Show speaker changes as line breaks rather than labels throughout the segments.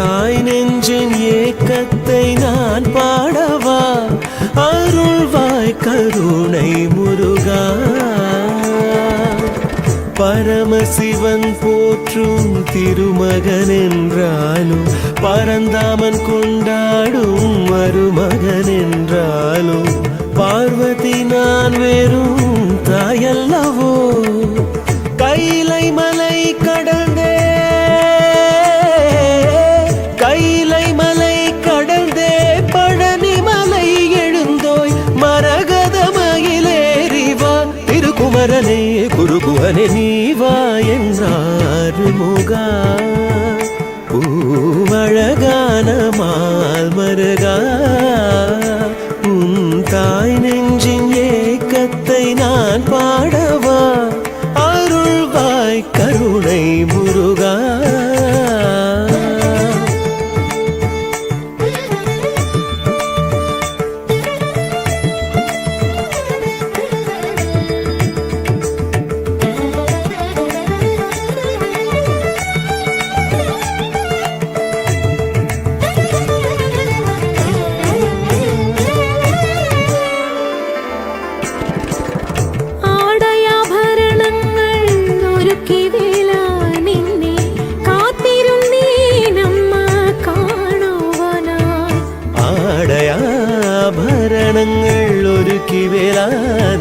தாய் நெஞ்சின் ஏக்கத்தை நான் பாடவா அருள்வாய் கருணை முருகா பரமசிவன் போற்றும் திருமகன் என்றாலும் பரந்தாமன் கொண்டாடும் மருமகன் என்றாலும் பார்வதி நான் வெறும் தாயல்லவோ கைலை மலை கடந்தே கைலை மலை கடந்தே பழனி மலை எழுந்தோய் மரகத மயிலேறிவா திருக்குமரனே குருகுவனே நீவா என்றாறு முகா பூவழகான மால் மருகா உன் தாய் நெஞ்சின் ஏக்கத்தை நான் பாடவா அருள்வாய் கருணை முருகா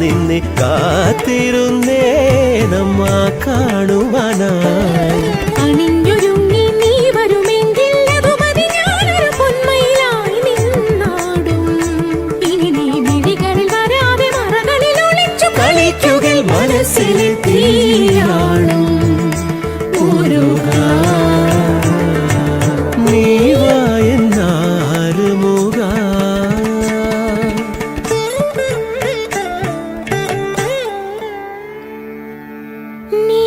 നിന്നെ കാത്തിരുന്നേ നമ്മ കാണുവാനായി
അണിഞ്ഞൊരുങ്ങി നീ വരുമെങ്കിൽ അതുമതി ഞാനൊരു പൊന്മയിലായി നിന്നാടും ഇനി നീ മിഴികളിൽ വരാതെ മറകളിൽ ഒളിച്ചു
കളിക്കുകിൽ മനസ്സിൽ തീയാളും മുരുകാ
നീ